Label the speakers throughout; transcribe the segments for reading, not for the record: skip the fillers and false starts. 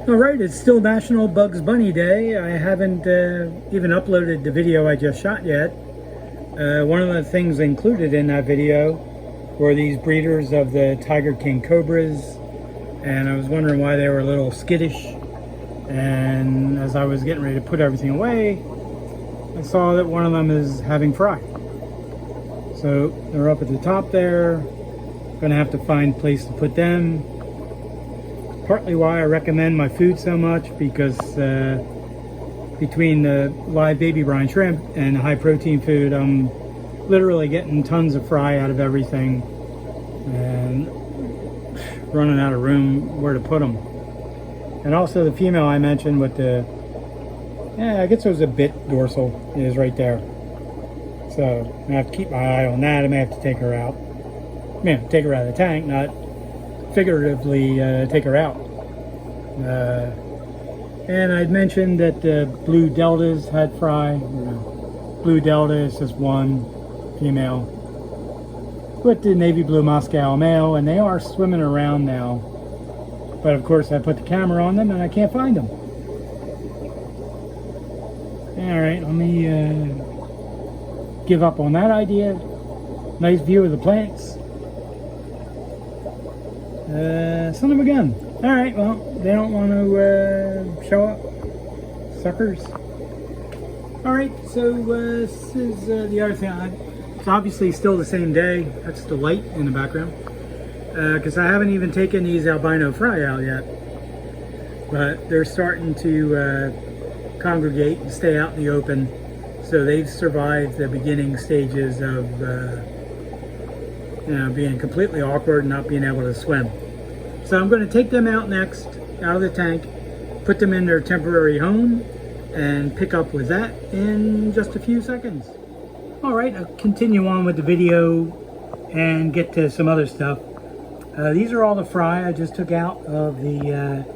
Speaker 1: Alright, it's still National Bugs Bunny Day. I haven't even uploaded the video I just shot yet. One of the things included in that video were these breeders of the Tiger King Cobras, and I was wondering why they were a little skittish. And as I was getting ready to put everything away, I saw that one of them is having fry. So they're up at the top there. Gonna have to find a place to put them. Partly why I recommend my food so much, because between the live baby brine shrimp and high protein food, I'm literally getting tons of fry out of everything and running out of room where to put them. And also the female I mentioned with the, I guess it was a bit dorsal, is right there. So I have to keep my eye on that. I may have to take her out. I mean, take her out of the tank, not figuratively take her out. And I'd mentioned that the blue deltas had fry. Blue delta is just one female with the navy blue Moscow male, and they are swimming around now. But of course I put the camera on them and I can't find them. Alright, let me give up on that idea. Nice view of the plants. Son of a gun. Alright, well, they don't want to show up. Suckers. Alright, so this is the other thing. It's obviously still the same day. That's the light in the background. Because I haven't even taken these albino fry out yet. But they're starting to congregate and stay out in the open. So they've survived the beginning stages of being completely awkward and not being able to swim. So I'm going to take them out next, out of the tank, put them in their temporary home, and pick up with that in just a few seconds. Alright, I'll continue on with the video and get to some other stuff. These are all the fry I just took out of the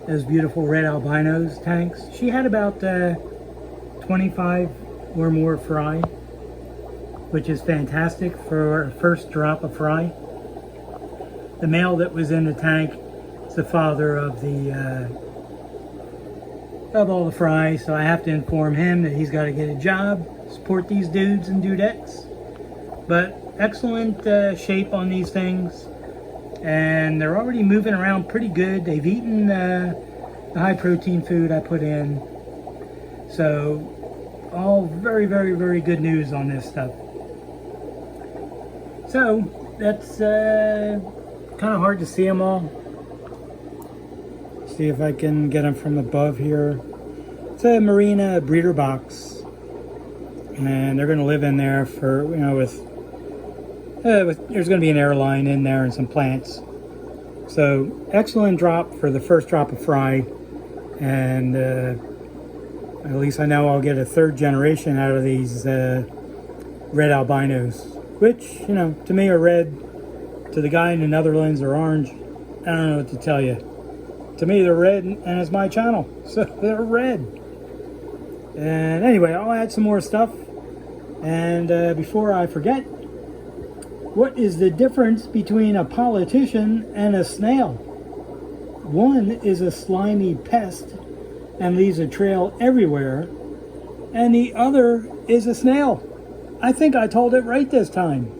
Speaker 1: those beautiful red albinos tanks. She had about 25 or more fry, which is fantastic for a first drop of fry. The male that was in the tank is the father of the of all the fry, so I have to inform him that he's got to get a job, support these dudes and dudettes. But excellent shape on these things, and they're already moving around pretty good. They've eaten the high protein food I put in, so all very, very, very good news on this stuff. So that's kind of hard to see them all. See if I can get them from above here. It's a marina breeder box, and they're going to live in there for, with there's going to be an airline in there and some plants. So excellent drop for the first drop of fry, and at least I know I'll get a third generation out of these red albinos, which, to me are red. To the guy in the Netherlands are orange. I don't know what to tell you. To me they're red, and it's my channel, so they're red. And anyway, I'll add some more stuff. And before I forget, what is the difference between a politician and a snail? One is a slimy pest and leaves a trail everywhere, and the other is a snail. I think I told it right this time.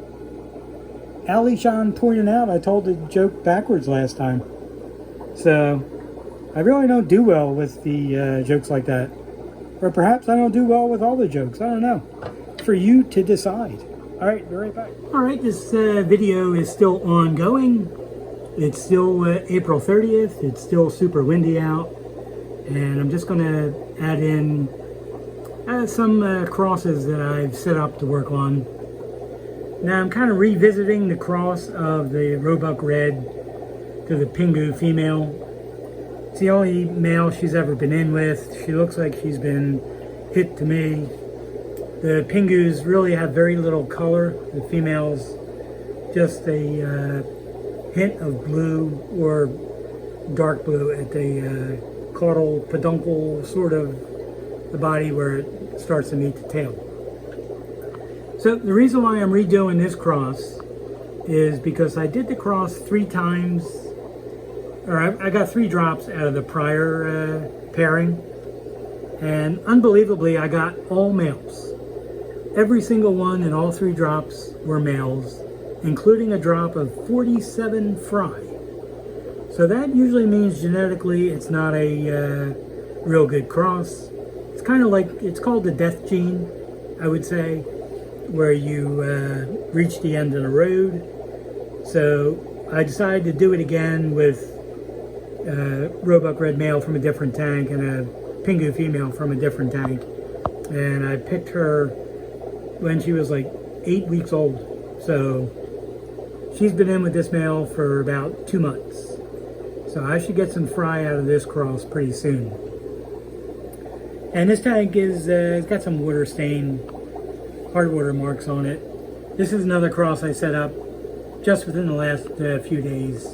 Speaker 1: Ali Sean pointed out I told the joke backwards last time. So I really don't do well with the jokes like that. Or perhaps I don't do well with all the jokes. I don't know. For you to decide. Alright, be right back. Alright, this video is still ongoing. It's still April 30th. It's still super windy out. And I'm just going to add in some crosses that I've set up to work on. Now I'm kind of revisiting the cross of the Roebuck Red to the Pingu female. It's the only male she's ever been in with. She looks like she's been hit to me. The Pingus really have very little color. The females, just a hint of blue or dark blue at the caudal peduncle, sort of the body where it starts to meet the tail. So the reason why I'm redoing this cross is because I did the cross 3 times or I got 3 drops out of the prior pairing, and unbelievably I got all males. Every single one in all 3 drops were males, including a drop of 47 fry. So that usually means genetically it's not a real good cross. It's kind of like, it's called the death gene, I would say, where you reach the end of the road. So I decided to do it again with Roebuck red male from a different tank and a Pingu female from a different tank. And I picked her when she was like 8 weeks old. So she's been in with this male for about 2 months. So I should get some fry out of this cross pretty soon. And this tank is it's got some water stain, hard water marks on it. This is another cross I set up just within the last few days.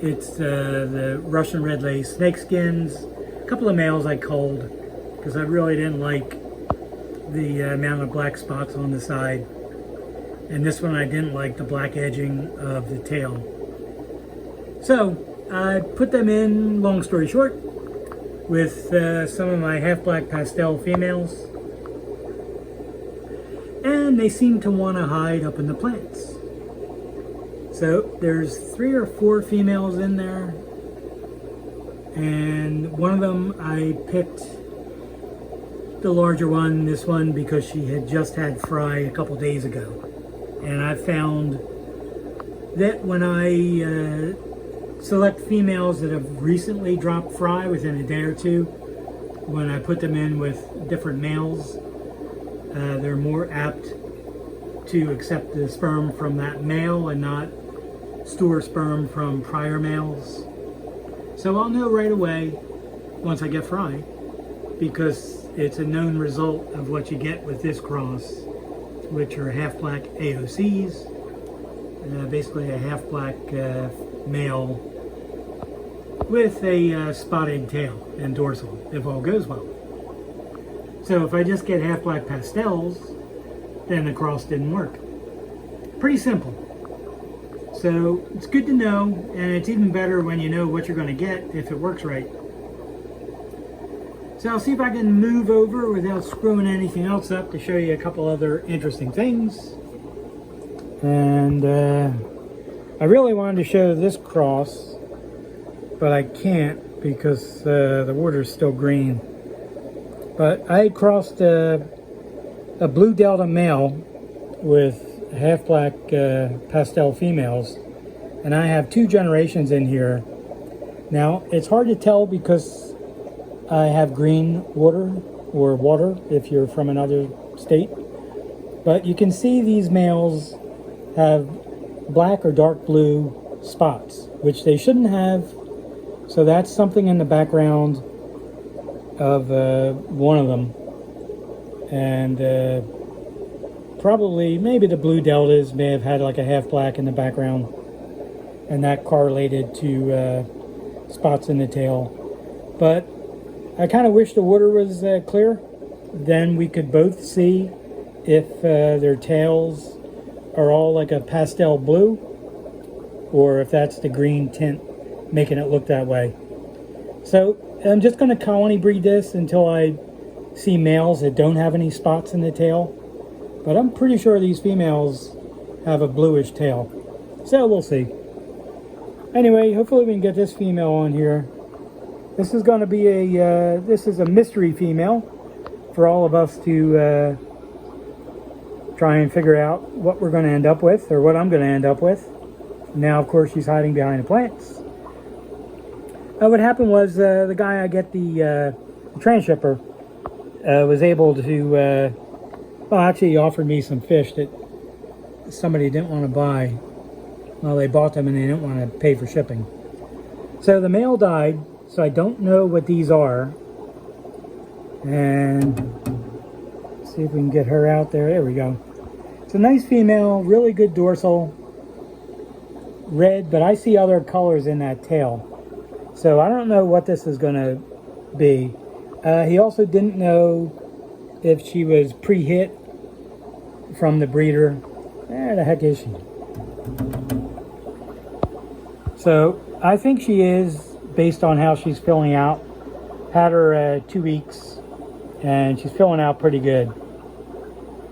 Speaker 1: It's the Russian red lace snakeskins. A couple of males I culled because I really didn't like the amount of black spots on the side. And this one I didn't like the black edging of the tail. So I put them in, long story short, with some of my half black pastel females. And they seem to want to hide up in the plants. So there's 3 or 4 females in there. And one of them I picked the larger one, this one, because she had just had fry a couple days ago. And I found that when I select females that have recently dropped fry within a day or two, when I put them in with different males, they're more apt to accept the sperm from that male and not store sperm from prior males. So I'll know right away once I get fry, because it's a known result of what you get with this cross, which are half black AOCs, basically a half black male with a spotted tail and dorsal, if all goes well. So if I just get half black pastels, then the cross didn't work. Pretty simple. So it's good to know, and it's even better when you know what you're going to get if it works right. So I'll see if I can move over without screwing anything else up to show you a couple other interesting things. And I really wanted to show this cross, but I can't because the water's still green. But I crossed a blue delta male with half black pastel females, and I have 2 generations in here. Now it's hard to tell because I have green water, or water if you're from another state, but you can see these males have black or dark blue spots, which they shouldn't have. So that's something in the background of one of them. And probably, maybe the blue deltas may have had like a half black in the background, and that correlated to spots in the tail. But I kind of wish the water was clear. Then we could both see if their tails are all like a pastel blue, or if that's the green tint making it look that way. So I'm just going to colony breed this until I see males that don't have any spots in the tail. But I'm pretty sure these females have a bluish tail. So we'll see. Anyway, hopefully we can get this female on here. This is going to be this is a mystery female for all of us to try and figure out what we're going to end up with, or what I'm going to end up with. Now, of course, she's hiding behind the plants. What happened was the guy I get the transshipper was able to, well, actually he offered me some fish that somebody didn't want to buy. Well, they bought them and they didn't want to pay for shipping. So the male died, so I don't know what these are. And let's see if we can get her out there. There we go. It's a nice female, really good dorsal, red, but I see other colors in that tail. So I don't know what this is going to be. He also didn't know if she was pre-hit from the breeder. Where the heck is she? So I think she is, based on how she's filling out. Had her 2 weeks, and she's filling out pretty good.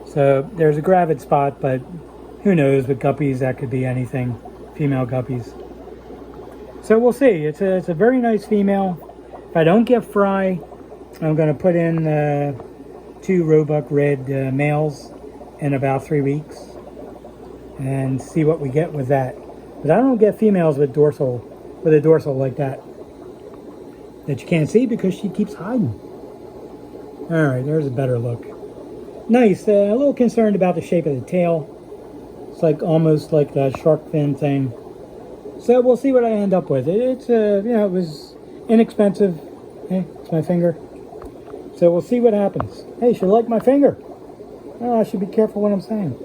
Speaker 1: So there's a gravid spot, but who knows, with guppies that could be anything, female guppies. So we'll see. It's a very nice female. If I don't get fry, I'm going to put in 2 roebuck red males in about 3 weeks and see what we get with that. But I don't get females with a dorsal like that you can't see because she keeps hiding. All right, there's a better look. Nice. A little concerned about the shape of the tail. It's like almost like the shark fin thing. So we'll see what I end up with. It's you know, it was inexpensive. Hey, it's my finger. So we'll see what happens. Hey, should like my finger. Oh, I should be careful what I'm saying.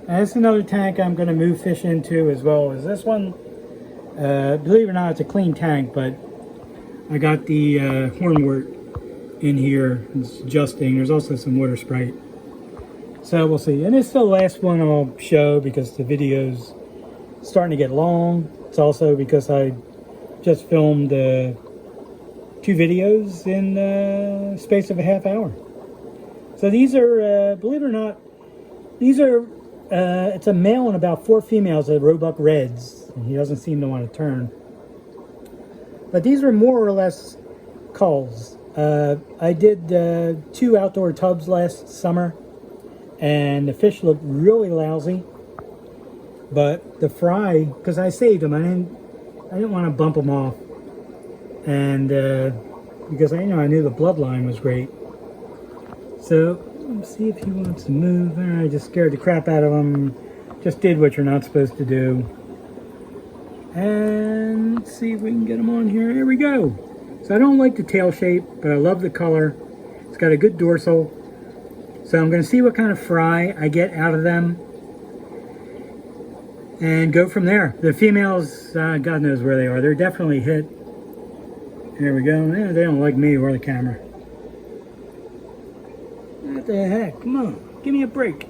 Speaker 1: And this is another tank I'm going to move fish into as well as this one. Believe it or not, it's a clean tank, but I got the hornwort in here. It's adjusting. There's also some water sprite. So we'll see. And it's the last one I'll show because the video's starting to get long. It's also because I just filmed 2 videos in the space of a half hour. So these are, believe it or not, these are, it's a male and about 4 females of roebuck reds. And he doesn't seem to want to turn. But these are more or less culls. I did 2 outdoor tubs last summer, and the fish looked really lousy. But the fry, because I saved them, I didn't want to bump them off, and because I knew the bloodline was great. So let's see if he wants to move. I just scared the crap out of him. Just did what you're not supposed to do. And let's see if we can get him on here. Here we go. So I don't like the tail shape, but I love the color. It's got a good dorsal. So I'm going to see what kind of fry I get out of them and go from there. The females, God knows where they are. They're definitely hit. There we go. Yeah, they don't like me or the camera. What the heck? Come on. Give me a break.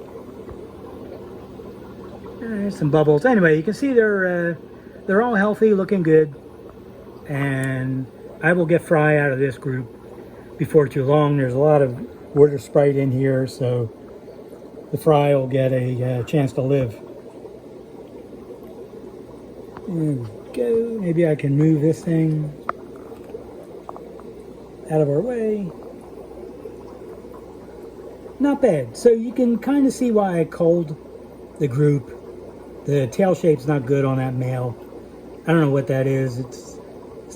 Speaker 1: There's some bubbles. Anyway, you can see they're all healthy, looking good. And I will get fry out of this group before too long. There's a lot of water sprite in here, so the fry will get a chance to live. There we go. Maybe I can move this thing out of our way. Not bad. So you can kind of see why I culled the group. The tail shape's not good on that male. I don't know what that is. It's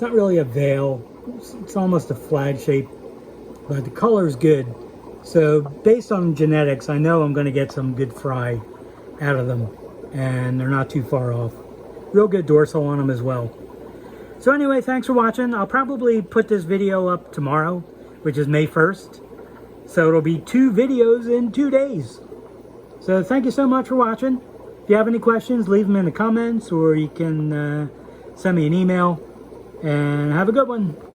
Speaker 1: not really a veil. It's almost a flag shape, but the color is good. So based on genetics, I know I'm going to get some good fry out of them, and they're not too far off. Real good dorsal on them as well. So anyway, thanks for watching. I'll probably put this video up tomorrow, which is May 1st. So it'll be 2 videos in 2 days. So thank you so much for watching. If you have any questions, leave them in the comments, or you can send me an email. And have a good one.